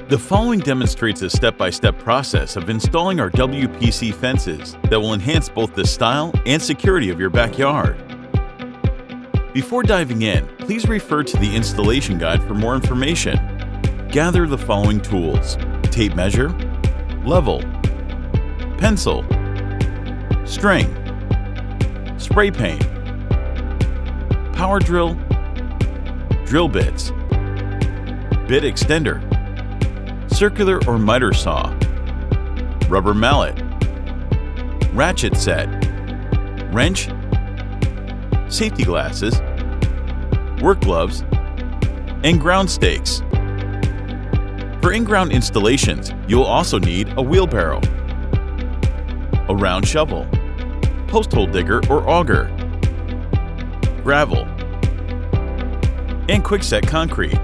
The following demonstrates a step-by-step process of installing our WPC fences that will enhance both the style and security of your backyard. Before diving in, please refer to the installation guide for more information. Gather the following tools: tape measure, level, pencil, string, spray paint, power drill, drill bits, bit extender, circular or miter saw, rubber mallet, ratchet set, wrench, safety glasses, work gloves, and ground stakes. For in-ground installations, you will also need a wheelbarrow, a round shovel, post hole digger or auger, gravel, and quickset concrete.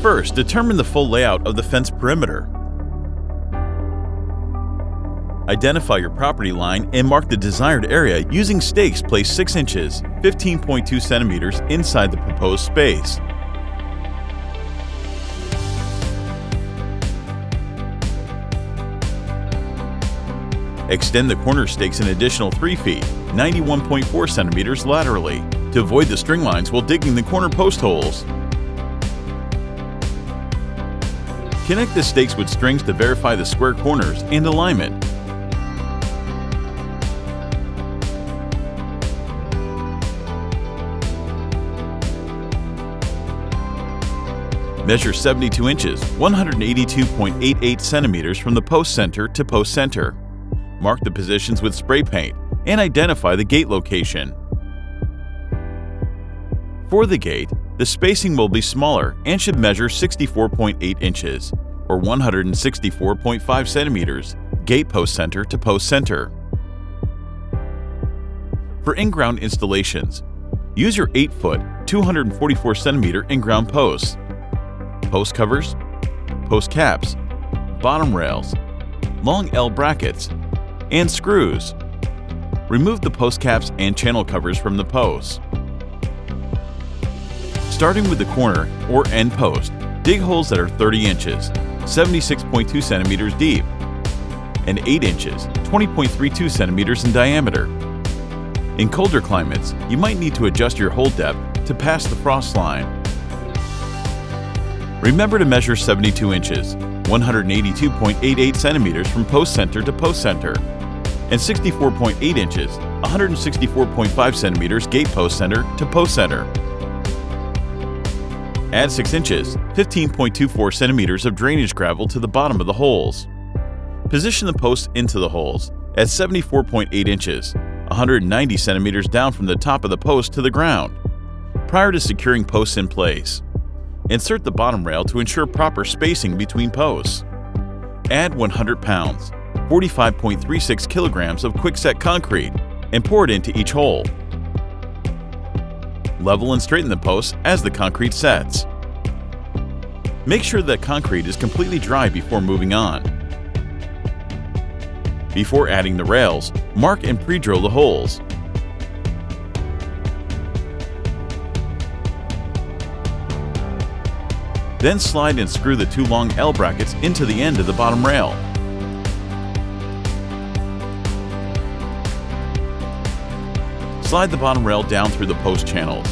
First, determine the full layout of the fence perimeter. Identify your property line and mark the desired area using stakes placed 6 inches, 15.2 centimeters inside the proposed space. Extend the corner stakes an additional 3 feet, 91.4 centimeters laterally, to avoid the string lines while digging the corner post holes. Connect the stakes with strings to verify the square corners and alignment. Measure 72 inches, 182.88 centimeters from the post center to post center. Mark the positions with spray paint and identify the gate location. For the gate, the spacing will be smaller and should measure 64.8 inches, or 164.5 centimeters, gate post center to post center. For in-ground installations, use your 8-foot, 244 centimeter in-ground posts, post covers, post caps, bottom rails, long L brackets, and screws. Remove the post caps and channel covers from the posts. Starting with the corner or end post, dig holes that are 30 inches, 76.2 centimeters deep, and 8 inches, 20.32 centimeters in diameter. In colder climates, you might need to adjust your hole depth to pass the frost line. Remember to measure 72 inches, 182.88 centimeters from post center to post center, and 64.8 inches, 164.5 centimeters gate post center to post center. Add 6 inches, 15.24 centimeters of drainage gravel to the bottom of the holes. Position the posts into the holes at 74.8 inches, 190 centimeters down from the top of the post to the ground, prior to securing posts in place. Insert the bottom rail to ensure proper spacing between posts. Add 100 pounds, 45.36 kilograms of quickset concrete, and pour it into each hole. Level and straighten the posts as the concrete sets. Make sure that concrete is completely dry before moving on. Before adding the rails, mark and pre-drill the holes. Then slide and screw the 2 long L brackets into the end of the bottom rail. Slide the bottom rail down through the post channels.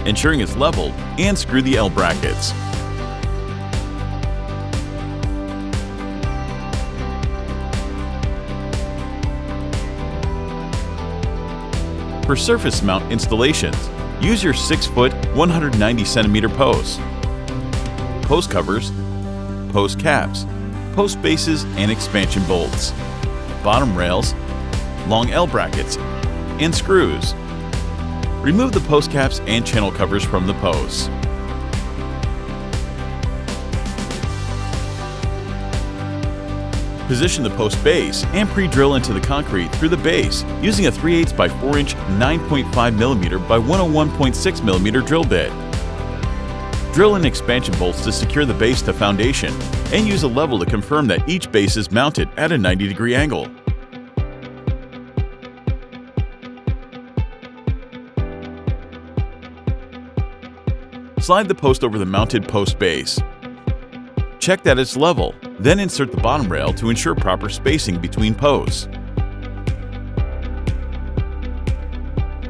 Ensuring it's leveled, and screw the L brackets. For surface mount installations, use your 6-foot, 190 centimeter posts, post covers, post caps, post bases and expansion bolts, bottom rails, long L brackets, and screws. Remove the post caps and channel covers from the posts. Position the post base and pre-drill into the concrete through the base using a 3/8 by 4 inch 9.5 mm by 101.6 mm drill bit. Drill in expansion bolts to secure the base to foundation and use a level to confirm that each base is mounted at a 90-degree angle. slide the post over the mounted post base. Check that it's level, then insert the bottom rail to ensure proper spacing between posts.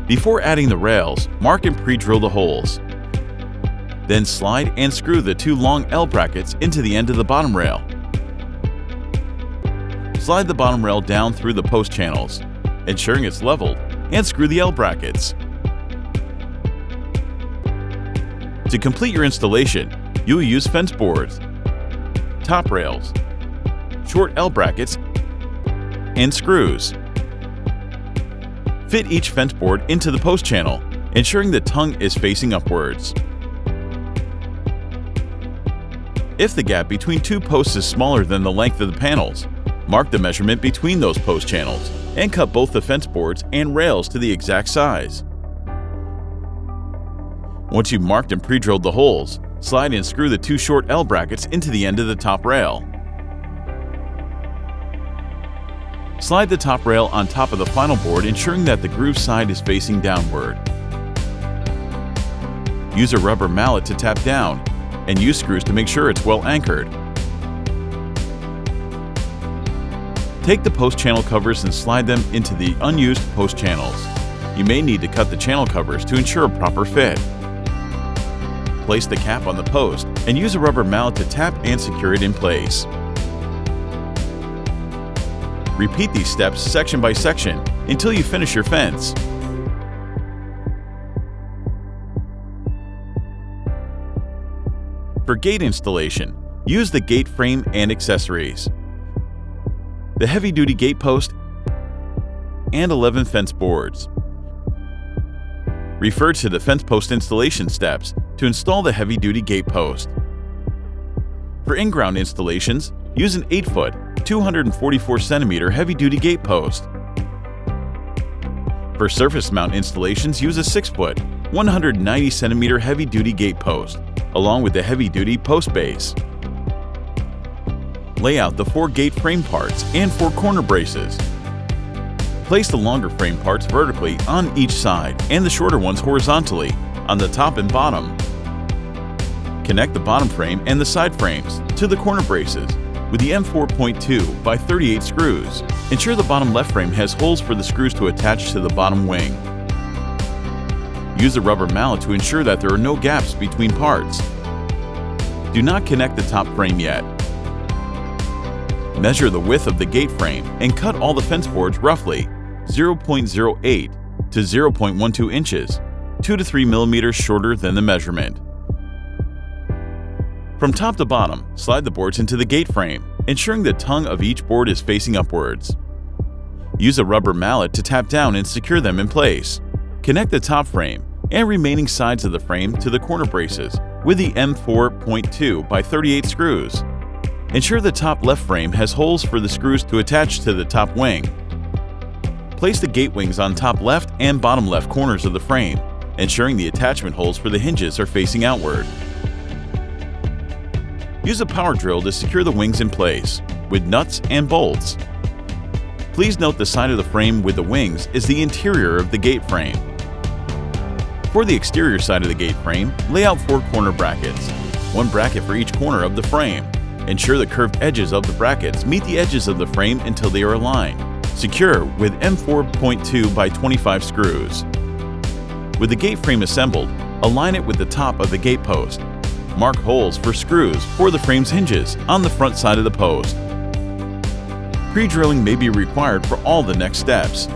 Before adding the rails, mark and pre-drill the holes. Then slide and screw the 2 long L brackets into the end of the bottom rail. Slide the bottom rail down through the post channels, ensuring it's leveled, and screw the L brackets. To complete your installation, you will use fence boards, top rails, short L brackets, and screws. Fit each fence board into the post channel, ensuring the tongue is facing upwards. If the gap between 2 posts is smaller than the length of the panels, mark the measurement between those post channels and cut both the fence boards and rails to the exact size. Once you've marked and pre-drilled the holes, slide and screw the 2 short L brackets into the end of the top rail. Slide the top rail on top of the final board, ensuring that the groove side is facing downward. Use a rubber mallet to tap down, and use screws to make sure it's well anchored. Take the post channel covers and slide them into the unused post channels. You may need to cut the channel covers to ensure a proper fit. Place the cap on the post and use a rubber mallet to tap and secure it in place. Repeat these steps section by section until you finish your fence. For gate installation, use the gate frame and accessories, the heavy-duty gate post, and 11 fence boards. Refer to the fence post installation steps to install the heavy-duty gate post. For in-ground installations, use an 8-foot, 244 cm heavy-duty gate post. For surface mount installations, use a 6-foot, 190 cm heavy-duty gate post, along with the heavy-duty post base. Lay out the 4 gate frame parts and 4 corner braces. Place the longer frame parts vertically on each side and the shorter ones horizontally on the top and bottom. Connect the bottom frame and the side frames to the corner braces with the M4.2 by 38 screws. Ensure the bottom left frame has holes for the screws to attach to the bottom wing. Use a rubber mallet to ensure that there are no gaps between parts. Do not connect the top frame yet. Measure the width of the gate frame and cut all the fence boards roughly 0.08 to 0.12 inches, 2 to 3 millimeters shorter than the measurement. From top to bottom, slide the boards into the gate frame, ensuring the tongue of each board is facing upwards. Use a rubber mallet to tap down and secure them in place. Connect the top frame and remaining sides of the frame to the corner braces with the M4.2 by 38 screws. Ensure the top left frame has holes for the screws to attach to the top wing. Place the gate wings on top left and bottom left corners of the frame, ensuring the attachment holes for the hinges are facing outward. Use a power drill to secure the wings in place, with nuts and bolts. Please note the side of the frame with the wings is the interior of the gate frame. For the exterior side of the gate frame, lay out 4 corner brackets, 1 bracket for each corner of the frame. Ensure the curved edges of the brackets meet the edges of the frame until they are aligned. Secure with M4.2 by 25 screws. With the gate frame assembled, align it with the top of the gate post. Mark holes for screws for the frame's hinges on the front side of the post. Pre-drilling may be required for all the next steps.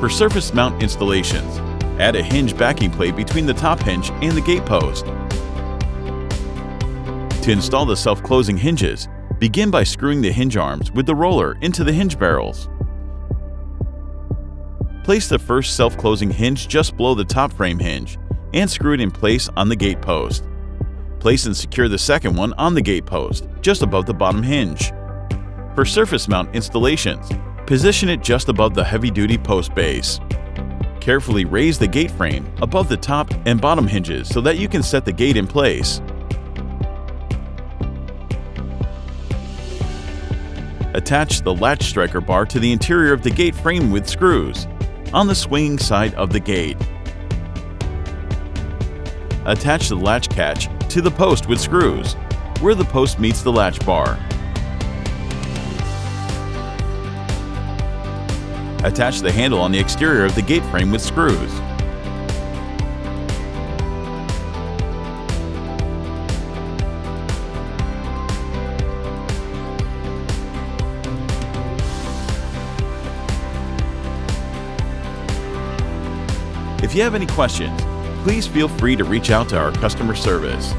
For surface mount installations, add a hinge backing plate between the top hinge and the gate post. To install the self-closing hinges, begin by screwing the hinge arms with the roller into the hinge barrels. Place the first self-closing hinge just below the top frame hinge and screw it in place on the gate post. Place and secure the second one on the gate post, just above the bottom hinge. For surface mount installations, position it just above the heavy-duty post base. Carefully raise the gate frame above the top and bottom hinges so that you can set the gate in place. Attach the latch striker bar to the interior of the gate frame with screws on the swinging side of the gate. Attach the latch catch to the post with screws, where the post meets the latch bar. Attach the handle on the exterior of the gate frame with screws. If you have any questions, please feel free to reach out to our customer service.